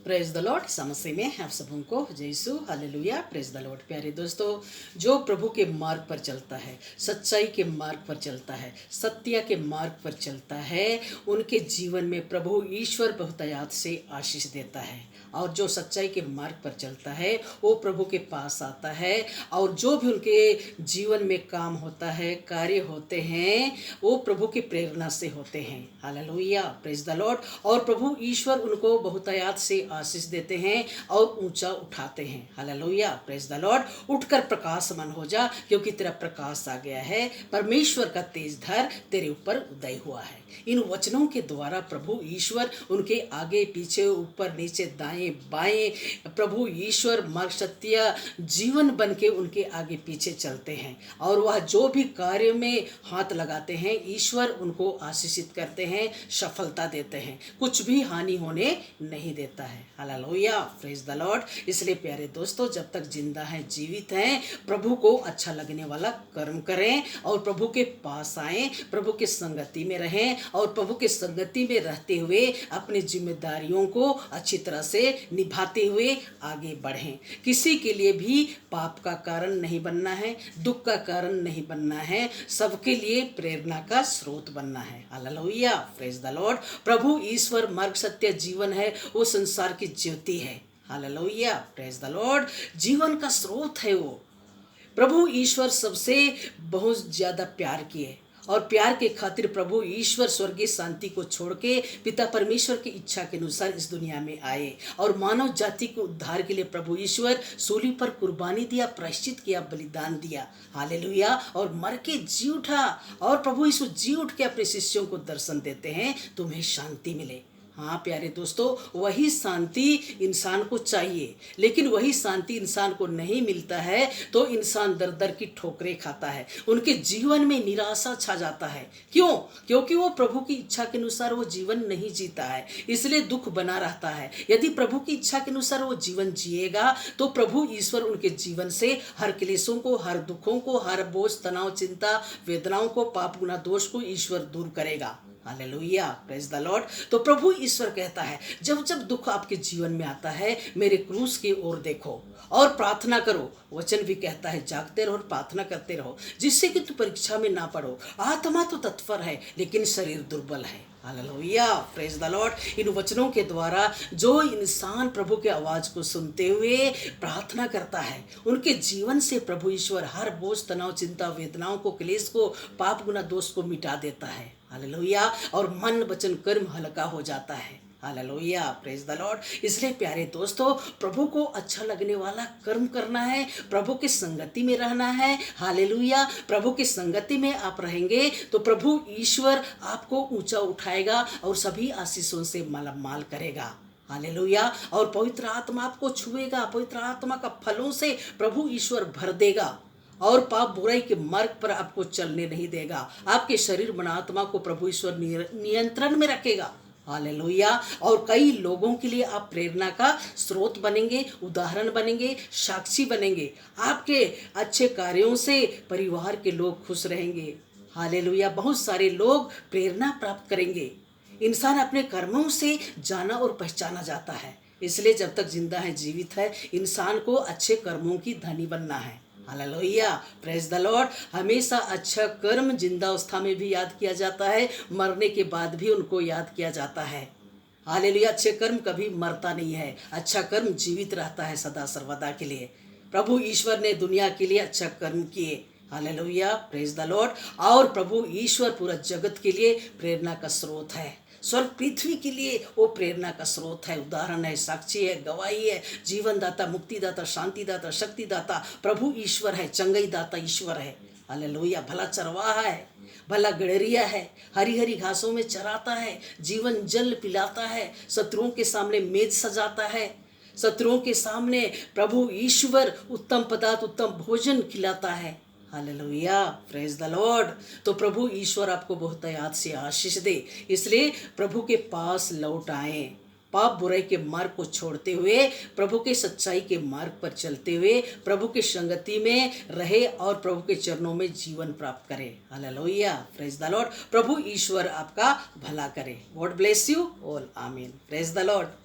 Praise the Lord. समस्या में आप सबों को जय यीशु हालेलुया। Praise the Lord. प्यारे दोस्तों, जो प्रभु के मार्ग पर चलता है, सच्चाई के मार्ग पर चलता है, सत्य के मार्ग पर चलता है, उनके जीवन में प्रभु ईश्वर बहुतायत से आशीष देता है। और जो सच्चाई के मार्ग पर चलता है वो प्रभु के पास आता है, और जो भी उनके जीवन में काम होता है, कार्य होते हैं, वो प्रभु की प्रेरणा से होते हैं। हालेलुया। Praise the Lord. और प्रभु ईश्वर उनको बहुतायत से आशीष देते हैं और ऊंचा उठाते हैं। हालेलुया। Praise the Lord. उठकर प्रकाशमान हो जा, क्योंकि तेरा प्रकाश आ गया है, परमेश्वर का तेज धर तेरे ऊपर उदय हुआ है। इन वचनों के द्वारा प्रभु ईश्वर उनके आगे पीछे, ऊपर नीचे, दाएं बाएं, प्रभु ईश्वर मार्ग सत्य जीवन बन के उनके आगे पीछे चलते हैं। और वह जो भी कार्य में हाथ लगाते हैं, ईश्वर उनको आशीषित करते हैं, सफलता देते हैं, कुछ भी हानि होने नहीं देता है। हालेलुया। Praise the Lord. इसलिए प्यारे दोस्तों, जब तक जिंदा हैं, जीवित हैं, प्रभु को अच्छा लगने वाला कर्म करें और प्रभु के पास आएं, प्रभु के संगति में रहें और प्रभु के संगति में रहते हुए अपनी जिम्मेदारियों को अच्छी तरह से निभाते हुए आगे बढ़ें। किसी के लिए भी पाप का कारण नहीं बनना है, दुख का कारण नहीं बनना है, सबके लिए प्रेरणा का स्रोत बनना है। हालेलुया। Praise the Lord. प्रभु ईश्वर मार्ग सत्य जीवन है, वो संसार की ज्योति है। हालेलुया। Praise the Lord. जीवन का स्रोत है वो। प्रभु ईश्वर सबसे बहुत ज़्यादा प्यार किए, और प्यार के खातिर प्रभु ईश्वर स्वर्गीय शांति को छोड़ के पिता परमेश्वर की इच्छा के अनुसार इस दुनिया में आए, और मानव जाति के उद्धार के लिए प्रभु ईश्वर सूली पर कुर्बानी दिया, प्रायश्चित किया, बलिदान दिया। हालेलुया। और मर के जी उठा, और प्रभु यीशु जी उठ के अपने शिष्यों को दर्शन देते हैं, तुम्हें शांति मिले। हाँ प्यारे दोस्तों, वही शांति इंसान को चाहिए, लेकिन वही शांति इंसान को नहीं मिलता है तो इंसान दर दर की ठोकरें खाता है, उनके जीवन में निराशा छा जाता है। क्यों? क्योंकि वो प्रभु की इच्छा के अनुसार वो जीवन नहीं जीता है, इसलिए दुख बना रहता है। यदि प्रभु की इच्छा के अनुसार वो जीवन जिएगा तो प्रभु ईश्वर उनके जीवन से हर क्लेशों को, हर दुखों को, हर बोझ, तनाव, चिंता, वेदनाओं को, पाप, गुनाह, दोष को ईश्वर दूर करेगा। हालेलुया। Praise the Lord. तो प्रभु ईश्वर कहता है, जब जब दुख आपके जीवन में आता है, मेरे क्रूस की ओर देखो और प्रार्थना करो। वचन भी कहता है, जागते रहो और प्रार्थना करते रहो, जिससे कि तू परीक्षा में ना पड़ो। आत्मा तो तत्पर है, लेकिन शरीर दुर्बल है। हालेलुया। Praise the Lord. इन वचनों के द्वारा जो इंसान प्रभु के आवाज़ को सुनते हुए प्रार्थना करता है, उनके जीवन से प्रभु ईश्वर हर बोझ, तनाव, चिंता, वेदनाओं को, क्लेश को, पाप, गुनाह, दोष को मिटा देता है। हालेलुया। और मन, वचन, कर्म हल्का हो जाता है। हालेलुया। Praise the Lord. इसलिए प्यारे दोस्तों, प्रभु को अच्छा लगने वाला कर्म करना है, प्रभु की संगति में रहना है। हालेलुया। प्रभु की संगति में आप रहेंगे तो प्रभु ईश्वर आपको ऊंचा उठाएगा और सभी आशीषों से मालामाल करेगा। हालेलुया। और पवित्र आत्मा आपको छुएगा, पवित्र आत्मा का फलों से प्रभु ईश्वर भर देगा, और पाप बुराई के मार्ग पर आपको चलने नहीं देगा। आपके शरीर, मन, आत्मा को प्रभु ईश्वर नियंत्रण में रखेगा। हालेलुया। और कई लोगों के लिए आप प्रेरणा का स्रोत बनेंगे, उदाहरण बनेंगे, साक्षी बनेंगे। आपके अच्छे कार्यों से परिवार के लोग खुश रहेंगे। हालेलुया। बहुत सारे लोग प्रेरणा प्राप्त करेंगे। इंसान अपने कर्मों से जाना और पहचाना जाता है। इसलिए जब तक जिंदा है, जीवित है, इंसान को अच्छे कर्मों की धनी बनना है। हालेलुया। Praise the Lord. हमेशा अच्छा कर्म जिंदा अवस्था में भी याद किया जाता है, मरने के बाद भी उनको याद किया जाता है। हालेलुया। अच्छे कर्म कभी मरता नहीं है, अच्छा कर्म जीवित रहता है सदा सर्वदा के लिए। प्रभु ईश्वर ने दुनिया के लिए अच्छा कर्म किए। हालेलुया। Praise the Lord. और प्रभु ईश्वर पूरा जगत के लिए प्रेरणा का स्रोत है, स्वर्ग पृथ्वी के लिए वो प्रेरणा का स्रोत है, उदाहरण है, साक्षी है, गवाही है, जीवन दाता, मुक्तिदाता, शांतिदाता, शक्तिदाता प्रभु ईश्वर है, चंगाई दाता ईश्वर है। हालेलुया। भला चरवाहा है, भला गड़रिया है, हरी हरी घासों में चराता है, जीवन जल पिलाता है, शत्रुओं के सामने मेज सजाता है, शत्रुओं के सामने प्रभु ईश्वर उत्तम पदार्थ, उत्तम भोजन खिलाता है। हालेलुया। Praise the Lord. तो प्रभु ईश्वर आपको बहुतायत से आशीष दे, इसलिए प्रभु के पास लौट आए, पाप बुराई के मार्ग को छोड़ते हुए प्रभु के सच्चाई के मार्ग पर चलते हुए प्रभु की संगति में रहे और प्रभु के चरणों में जीवन प्राप्त करे। हालेलुया। Praise the Lord. प्रभु ईश्वर आपका भला करे। God bless you all. आमीन। Praise the Lord.